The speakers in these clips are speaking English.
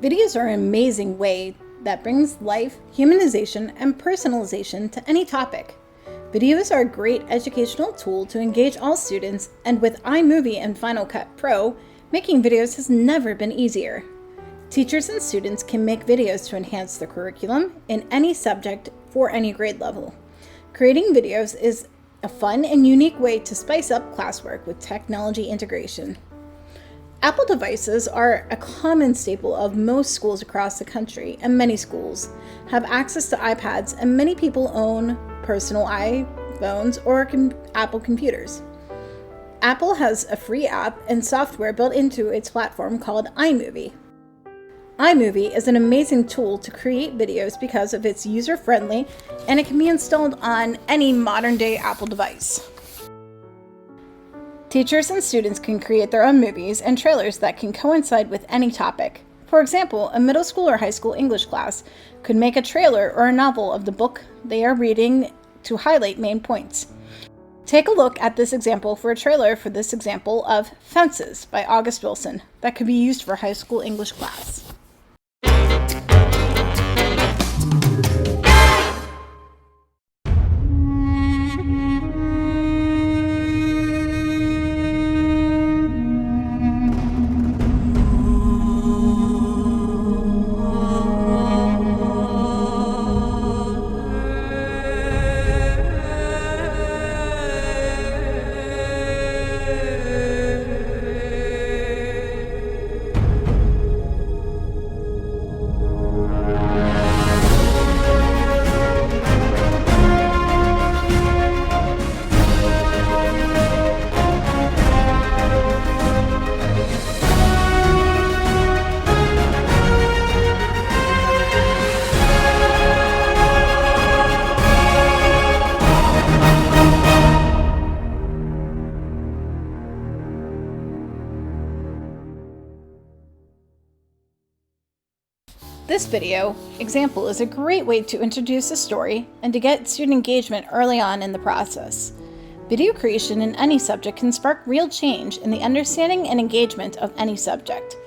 Videos are an amazing way that brings life, humanization, and personalization to any topic. Videos are a great educational tool to engage all students, and with iMovie and Final Cut Pro, making videos has never been easier. Teachers and students can make videos to enhance the curriculum in any subject for any grade level. Creating videos is a fun and unique way to spice up classwork with technology integration. Apple devices are a common staple of most schools across the country, and many schools have access to iPads, and many people own personal iPhones or Apple computers. Apple has a free app and software built into its platform called iMovie. iMovie is an amazing tool to create videos because of its user-friendly, and it can be installed on any modern-day Apple device. Teachers and students can create their own movies and trailers that can coincide with any topic. For example, a middle school or high school English class could make a trailer or a novel of the book they are reading to highlight main points. Take a look at this example for a trailer for this example of Fences by August Wilson that could be used for high school English class. This video example is a great way to introduce a story and to get student engagement early on in the process. Video creation in any subject can spark real change in the understanding and engagement of any subject.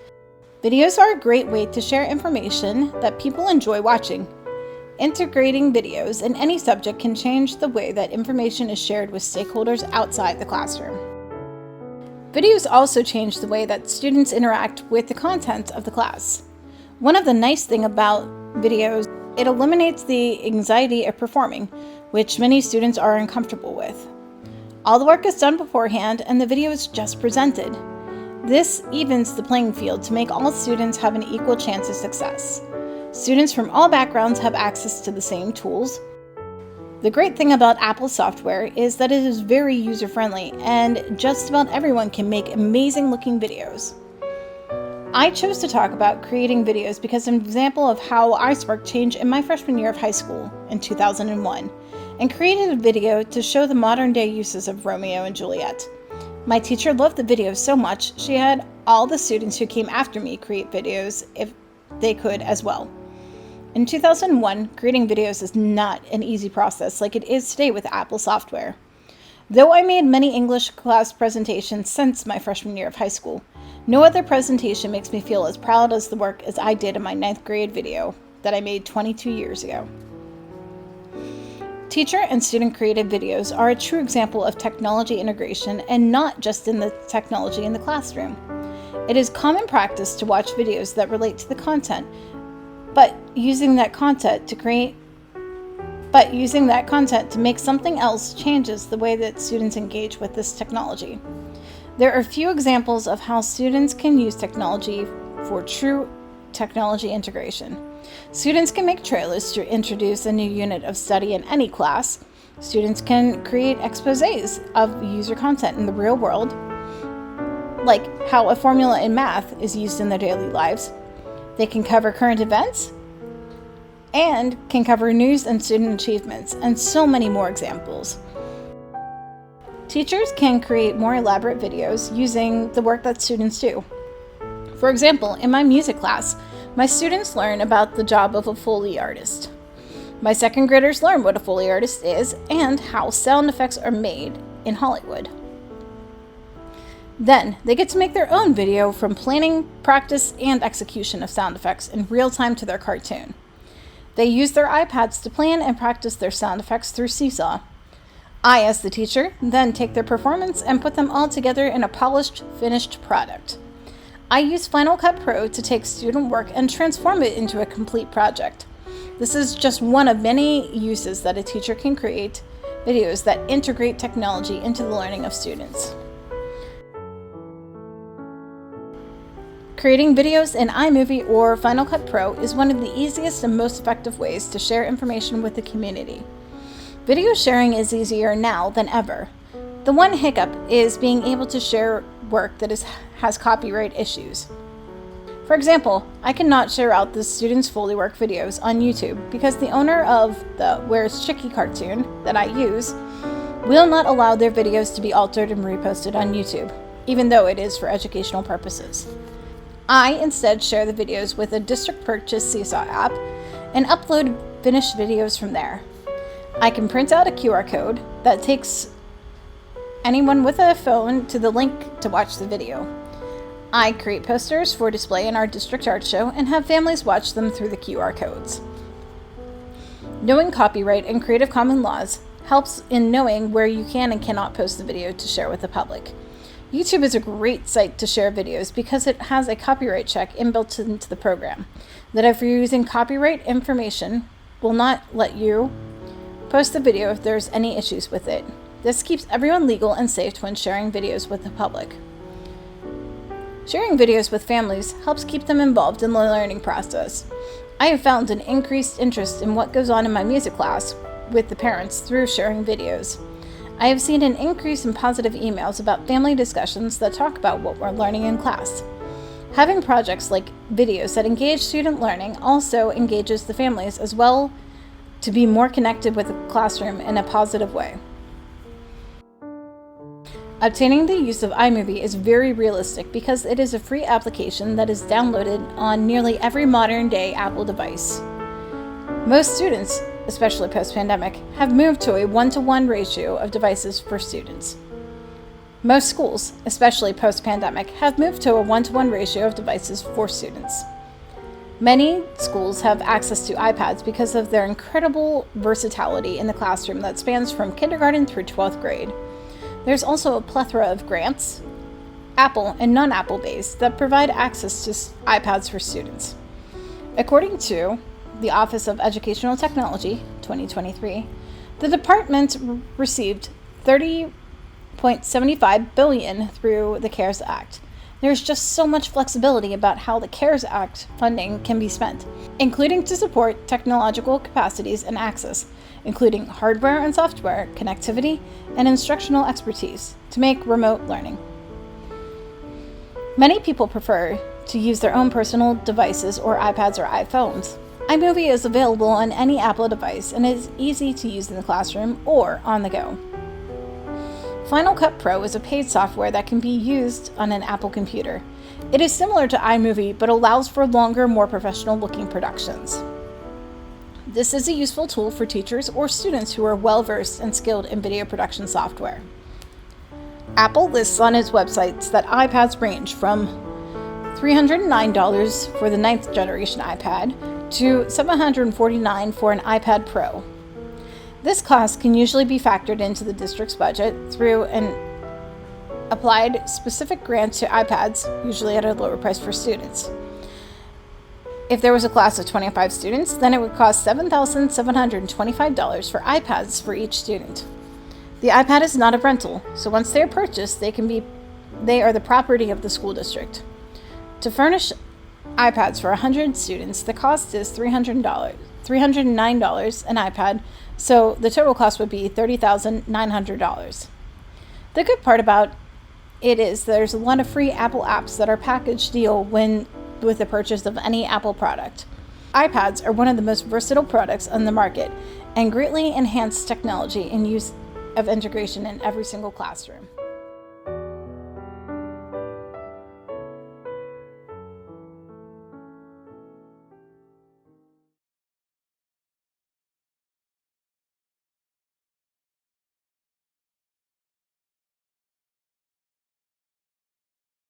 Videos are a great way to share information that people enjoy watching. Integrating videos in any subject can change the way that information is shared with stakeholders outside the classroom. Videos also change the way that students interact with the content of the class. One of the nice things about videos, it eliminates the anxiety of performing, which many students are uncomfortable with. All the work is done beforehand and the video is just presented. This evens the playing field to make all students have an equal chance of success. Students from all backgrounds have access to the same tools. The great thing about Apple software is that it is very user-friendly and just about everyone can make amazing looking videos. I chose to talk about creating videos because an example of how I sparked change in my freshman year of high school in 2001 and created a video to show the modern day uses of Romeo and Juliet. My teacher loved the video so much, she had all the students who came after me create videos if they could as well. In 2001, creating videos is not an easy process like it is today with Apple software. Though I made many English class presentations since my freshman year of high school, no other presentation makes me feel as proud as the work as I did in my 9th grade video that I made 22 years ago. Teacher and student created videos are a true example of technology integration and not just in the technology in the classroom. It is common practice to watch videos that relate to the content, but using that content to make something else changes the way that students engage with this technology. There are a few examples of how students can use technology for true technology integration. Students can make trailers to introduce a new unit of study in any class. Students can create exposés of user content in the real world, like how a formula in math is used in their daily lives. They can cover current events and can cover news and student achievements, and so many more examples. Teachers can create more elaborate videos using the work that students do. For example, in my music class, my students learn about the job of a Foley artist. My second graders learn what a Foley artist is and how sound effects are made in Hollywood. Then they get to make their own video from planning, practice, and execution of sound effects in real time to their cartoon. They use their iPads to plan and practice their sound effects through Seesaw. I, as the teacher, then take their performance and put them all together in a polished, finished product. I use Final Cut Pro to take student work and transform it into a complete project. This is just one of many uses that a teacher can create videos that integrate technology into the learning of students. Creating videos in iMovie or Final Cut Pro is one of the easiest and most effective ways to share information with the community. Video sharing is easier now than ever. The one hiccup is being able to share work that has copyright issues. For example, I cannot share out the students' Foley work videos on YouTube because the owner of the Where's Chicky cartoon that I use will not allow their videos to be altered and reposted on YouTube, even though it is for educational purposes. I instead share the videos with a district purchase Seesaw app and upload finished videos from there. I can print out a QR code that takes anyone with a phone to the link to watch the video. I create posters for display in our district art show and have families watch them through the QR codes. Knowing copyright and Creative Commons laws helps in knowing where you can and cannot post the video to share with the public. YouTube is a great site to share videos because it has a copyright check inbuilt into the program that if you're using copyright information will not let you post the video if there's any issues with it. This keeps everyone legal and safe when sharing videos with the public. Sharing videos with families helps keep them involved in the learning process. I have found an increased interest in what goes on in my music class with the parents through sharing videos. I have seen an increase in positive emails about family discussions that talk about what we're learning in class. Having projects like videos that engage student learning also engages the families as well to be more connected with the classroom in a positive way. Obtaining the use of iMovie is very realistic because it is a free application that is downloaded on nearly every modern-day Apple device. Most students, especially post-pandemic, have moved to a 1-to-1 ratio of devices for students. Most schools, especially post-pandemic, have moved to a 1-to-1 ratio of devices for students. Many schools have access to iPads because of their incredible versatility in the classroom that spans from kindergarten through 12th grade. There's also a plethora of grants, Apple and non-Apple based, that provide access to iPads for students. According to the Office of Educational Technology, 2023, the department received $30.75 billion through the CARES Act. There's just so much flexibility about how the CARES Act funding can be spent, including to support technological capacities and access, including hardware and software, connectivity, and instructional expertise to make remote learning. Many people prefer to use their own personal devices or iPads or iPhones. iMovie is available on any Apple device and is easy to use in the classroom or on the go. Final Cut Pro is a paid software that can be used on an Apple computer. It is similar to iMovie but allows for longer, more professional-looking productions. This is a useful tool for teachers or students who are well-versed and skilled in video production software. Apple lists on its websites that iPads range from $309 for the 9th generation iPad to $749 for an iPad Pro. This cost can usually be factored into the district's budget through an applied specific grant to iPads, usually at a lower price for students. If there was a class of 25 students, then it would cost $7,725 for iPads for each student. The iPad is not a rental, so once they are purchased, they are the property of the school district. To furnish iPads for 100 students, the cost is $309 an iPad, so the total cost would be $30,900. The good part about it is there's a lot of free Apple apps that are package deal with the purchase of any Apple product. iPads are one of the most versatile products on the market and greatly enhance technology and use of integration in every single classroom.